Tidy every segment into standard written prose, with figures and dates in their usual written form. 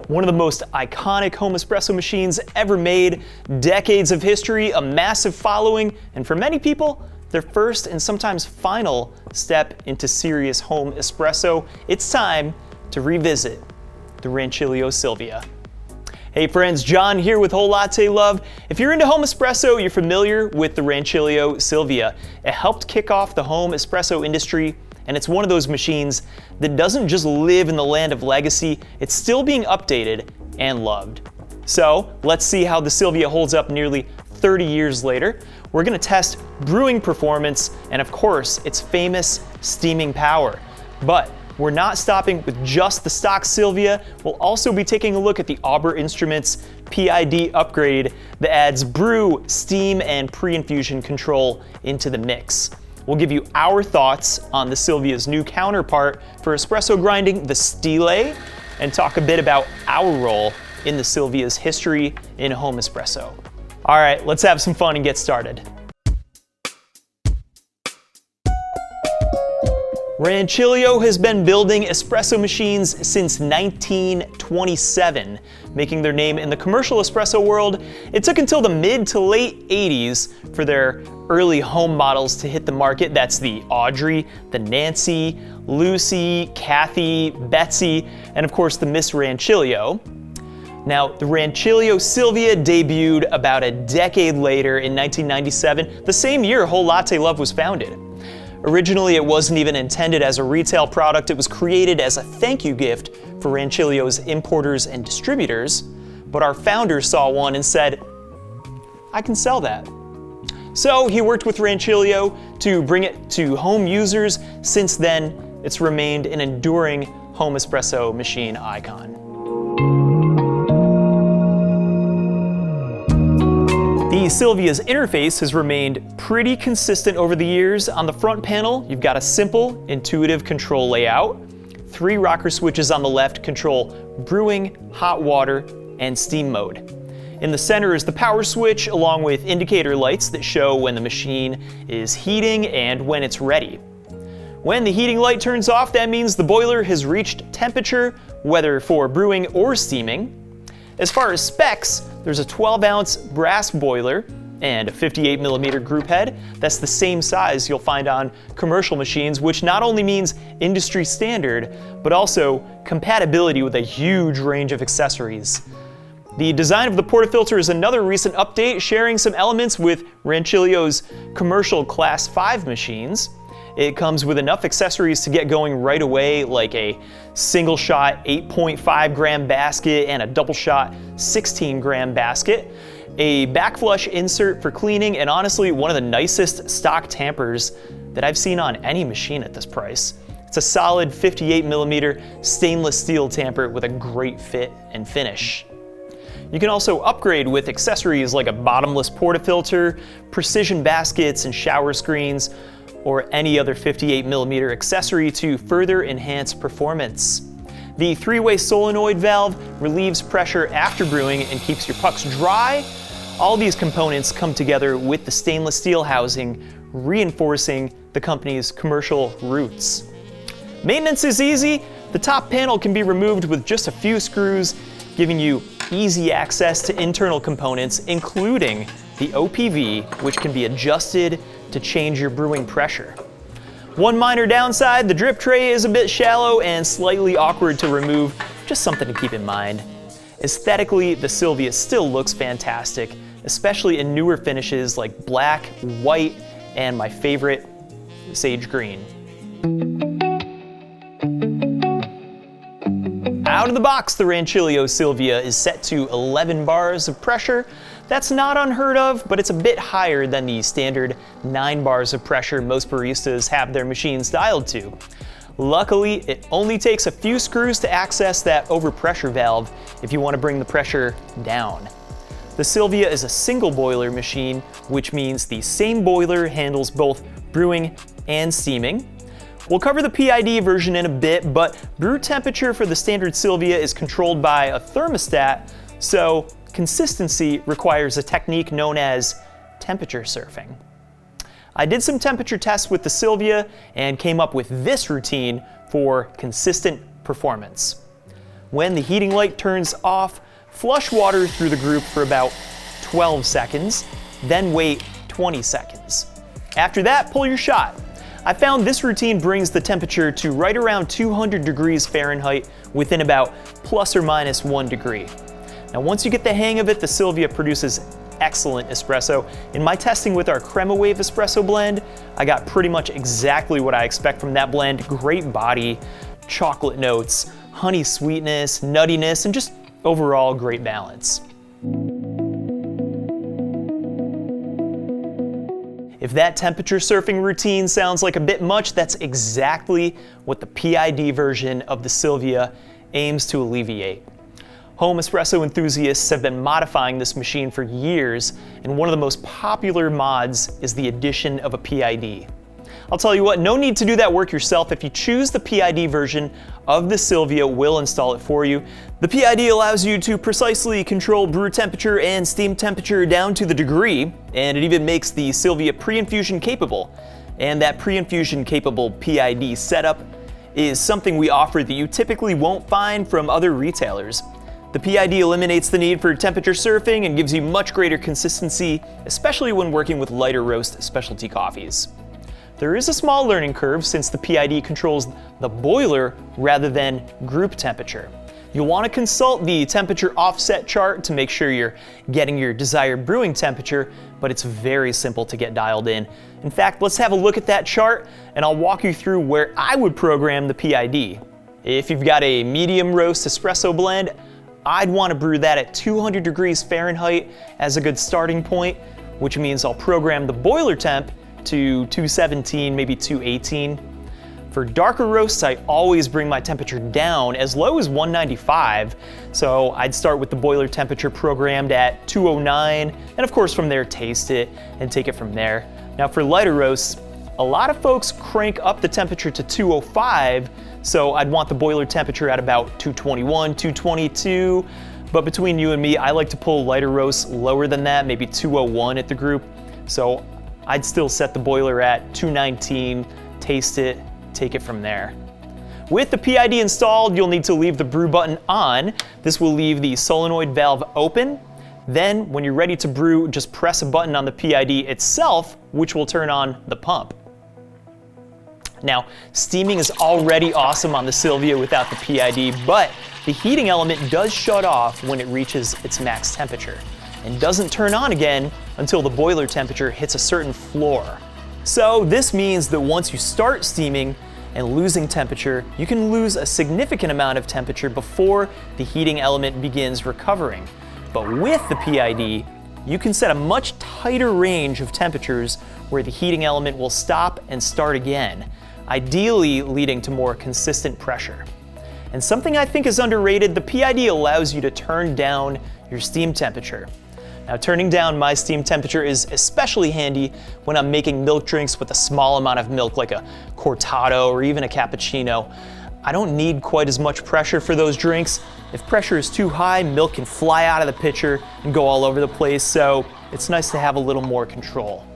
One of the most iconic home espresso machines ever made, decades of history, a massive following, and for many people, their first and sometimes final step into serious home espresso. It's time to revisit the Rancilio Silvia. Hey friends, John here with Whole Latte Love. If you're into home espresso, you're familiar with the Rancilio Silvia. It helped kick off the home espresso industry, and it's one of those machines that doesn't just live in the land of legacy, it's still being updated and loved. So let's see how the Silvia holds up nearly 30 years later. We're gonna test brewing performance and of course its famous steaming power. But we're not stopping with just the stock Silvia. We'll also be taking a look at the Auber Instruments PID upgrade that adds brew, steam, and pre-infusion control into the mix. We'll give you our thoughts on the Silvia's new counterpart for espresso grinding, the Stile, and talk a bit about our role in the Silvia's history in home espresso. All right, let's have some fun and get started. Rancilio has been building espresso machines since 1927, making their name in the commercial espresso world. It took until the mid to late 80s for their early home models to hit the market. That's the Audrey, the Nancy, Lucy, Kathy, Betsy, and of course the Miss Rancilio. Now, the Rancilio Silvia debuted about a decade later in 1997, the same year Whole Latte Love was founded. Originally, it wasn't even intended as a retail product. It was created as a thank you gift for Rancilio's importers and distributors, but our founder saw one and said, I can sell that. So he worked with Rancilio to bring it to home users. Since then, it's remained an enduring home espresso machine icon. The Silvia's interface has remained pretty consistent over the years. On the front panel, you've got a simple, intuitive control layout. 3 rocker switches on the left control brewing, hot water, and steam mode. In the center is the power switch, along with indicator lights that show when the machine is heating and when it's ready. When the heating light turns off, that means the boiler has reached temperature, whether for brewing or steaming. As far as specs, there's a 12-ounce brass boiler and a 58mm group head. That's the same size you'll find on commercial machines, which not only means industry standard, but also compatibility with a huge range of accessories. The design of the portafilter is another recent update, sharing some elements with Rancilio's commercial Class 5 machines. It comes with enough accessories to get going right away, like a single shot 8.5 gram basket and a double shot 16 gram basket, a backflush insert for cleaning, and honestly, one of the nicest stock tampers that I've seen on any machine at this price. It's a solid 58mm stainless steel tamper with a great fit and finish. You can also upgrade with accessories like a bottomless portafilter, precision baskets and shower screens, or any other 58mm accessory to further enhance performance. The 3-way solenoid valve relieves pressure after brewing and keeps your pucks dry. All these components come together with the stainless steel housing, reinforcing the company's commercial roots. Maintenance is easy. The top panel can be removed with just a few screws, giving you easy access to internal components, including the OPV, which can be adjusted to change your brewing pressure. One minor downside, the drip tray is a bit shallow and slightly awkward to remove, just something to keep in mind. Aesthetically, the Silvia still looks fantastic, especially in newer finishes like black, white, and my favorite, sage green. Out of the box, the Rancilio Silvia is set to 11 bars of pressure. That's not unheard of, but it's a bit higher than the standard 9 bars of pressure most baristas have their machines dialed to. Luckily, it only takes a few screws to access that overpressure valve if you want to bring the pressure down. The Silvia is a single boiler machine, which means the same boiler handles both brewing and steaming. We'll cover the PID version in a bit, but brew temperature for the standard Silvia is controlled by a thermostat, so consistency requires a technique known as temperature surfing. I did some temperature tests with the Silvia and came up with this routine for consistent performance. When the heating light turns off, flush water through the group for about 12 seconds, then wait 20 seconds. After that, pull your shot. I found this routine brings the temperature to right around 200 degrees Fahrenheit within about plus or minus 1 degree. Now once you get the hang of it, the Silvia produces excellent espresso. In my testing with our Crema Wave espresso blend, I got pretty much exactly what I expect from that blend. Great body, chocolate notes, honey sweetness, nuttiness, and just overall great balance. If that temperature surfing routine sounds like a bit much, that's exactly what the PID version of the Silvia aims to alleviate. Home espresso enthusiasts have been modifying this machine for years, and one of the most popular mods is the addition of a PID. I'll tell you what, no need to do that work yourself. If you choose the PID version of the Silvia, we'll install it for you. The PID allows you to precisely control brew temperature and steam temperature down to the degree, and it even makes the Silvia pre-infusion capable. And that pre-infusion capable PID setup is something we offer that you typically won't find from other retailers. The PID eliminates the need for temperature surfing and gives you much greater consistency, especially when working with lighter roast specialty coffees. There is a small learning curve since the PID controls the boiler rather than group temperature. You'll want to consult the temperature offset chart to make sure you're getting your desired brewing temperature, but it's very simple to get dialed in. In fact, let's have a look at that chart and I'll walk you through where I would program the PID. If you've got a medium roast espresso blend, I'd want to brew that at 200 degrees Fahrenheit as a good starting point, which means I'll program the boiler temp to 217, maybe 218. For darker roasts, I always bring my temperature down as low as 195, so I'd start with the boiler temperature programmed at 209, and of course from there taste it and take it from there. Now for lighter roasts, a lot of folks crank up the temperature to 205, so I'd want the boiler temperature at about 221, 222, but between you and me, I like to pull lighter roasts lower than that, maybe 201 at the group, so I'd still set the boiler at 219, taste it, take it from there. With the PID installed, you'll need to leave the brew button on. This will leave the solenoid valve open. Then, when you're ready to brew, just press a button on the PID itself, which will turn on the pump. Now, steaming is already awesome on the Silvia without the PID, but the heating element does shut off when it reaches its max temperature and doesn't turn on again until the boiler temperature hits a certain floor. So this means that once you start steaming and losing temperature, you can lose a significant amount of temperature before the heating element begins recovering. But with the PID, you can set a much tighter range of temperatures where the heating element will stop and start again, ideally leading to more consistent pressure. And something I think is underrated, the PID allows you to turn down your steam temperature. Now, turning down my steam temperature is especially handy when I'm making milk drinks with a small amount of milk, like a cortado or even a cappuccino. I don't need quite as much pressure for those drinks. If pressure is too high, milk can fly out of the pitcher and go all over the place, so it's nice to have a little more control.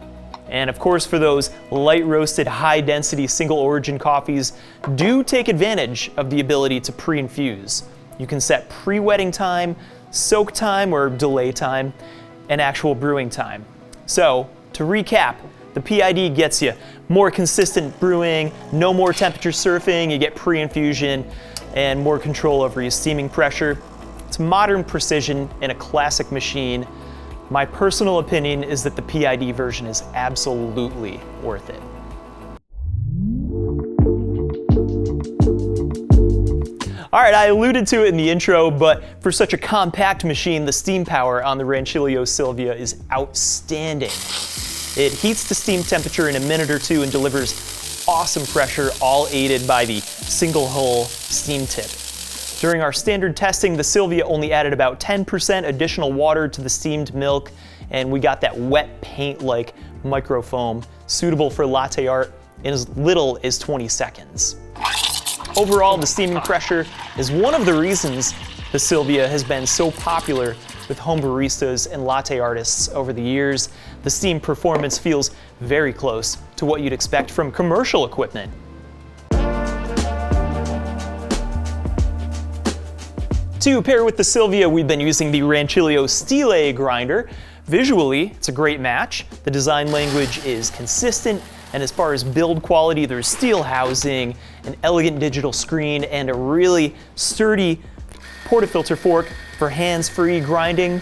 And of course, for those light roasted, high density, single origin coffees, do take advantage of the ability to pre-infuse. You can set pre-wetting time, soak time or delay time, and actual brewing time. So, to recap, the PID gets you more consistent brewing, no more temperature surfing, you get pre-infusion, and more control over your steaming pressure. It's modern precision in a classic machine. My personal opinion is that the PID version is absolutely worth it. All right, I alluded to it in the intro, but for such a compact machine, the steam power on the Rancilio Silvia is outstanding. It heats the steam temperature in a minute or two and delivers awesome pressure, all aided by the single hole steam tip. During our standard testing, the Silvia only added about 10% additional water to the steamed milk, and we got that wet paint-like microfoam, suitable for latte art in as little as 20 seconds. Overall, the steaming pressure is one of the reasons the Silvia has been so popular with home baristas and latte artists over the years. The steam performance feels very close to what you'd expect from commercial equipment. To pair with the Silvia, we've been using the Rancilio Stile grinder. Visually, it's a great match. The design language is consistent, and as far as build quality, there's steel housing, an elegant digital screen, and a really sturdy portafilter fork for hands-free grinding.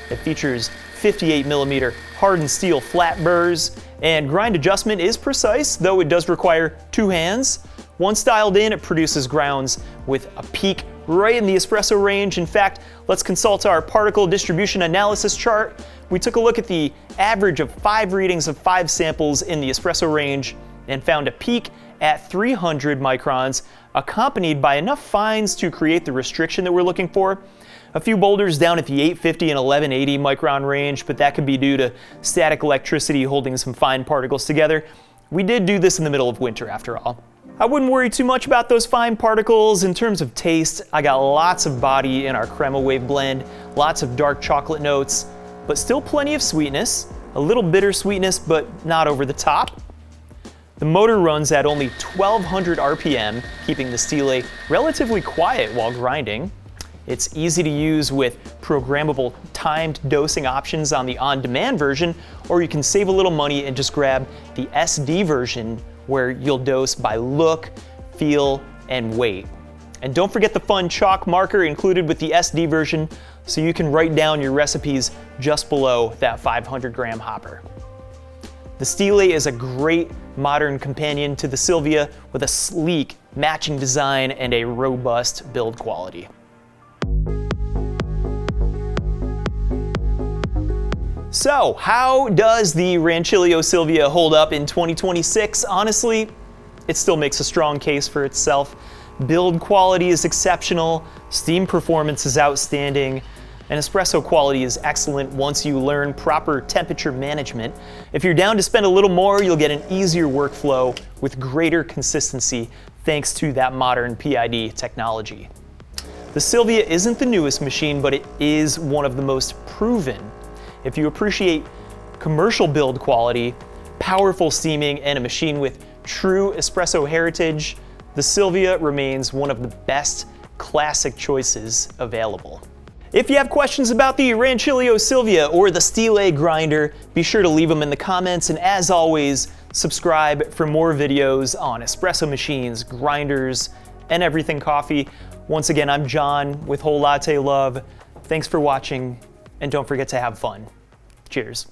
It features 58mm hardened steel flat burrs, and grind adjustment is precise, though it does require two hands. Once dialed in, it produces grounds with a peak right in the espresso range. In fact, let's consult our particle distribution analysis chart. We took a look at the average of 5 readings of 5 samples in the espresso range and found a peak at 300 microns, accompanied by enough fines to create the restriction that we're looking for. A few boulders down at the 850 and 1180 micron range, but that could be due to static electricity holding some fine particles together. We did do this in the middle of winter after all. I wouldn't worry too much about those fine particles. In terms of taste, I got lots of body in our crema wave blend, lots of dark chocolate notes, but still plenty of sweetness, a little bitter sweetness, but not over the top. The motor runs at only 1200 RPM, keeping the Stile relatively quiet while grinding. It's easy to use with programmable timed dosing options on the on-demand version, or you can save a little money and just grab the SD version where you'll dose by look, feel, and weight. And don't forget the fun chalk marker included with the SD version so you can write down your recipes just below that 500-gram hopper. The Stile is a great modern companion to the Silvia with a sleek, matching design and a robust build quality. So, how does the Rancilio Silvia hold up in 2026? Honestly, it still makes a strong case for itself. Build quality is exceptional, steam performance is outstanding, and espresso quality is excellent once you learn proper temperature management. If you're down to spend a little more, you'll get an easier workflow with greater consistency thanks to that modern PID technology. The Silvia isn't the newest machine, but it is one of the most proven. If you appreciate commercial build quality, powerful steaming, and a machine with true espresso heritage, the Silvia remains one of the best classic choices available. If you have questions about the Rancilio Silvia or the Stile grinder, be sure to leave them in the comments, and as always, subscribe for more videos on espresso machines, grinders, and everything coffee. Once again, I'm John with Whole Latte Love. Thanks for watching, and don't forget to have fun. Cheers.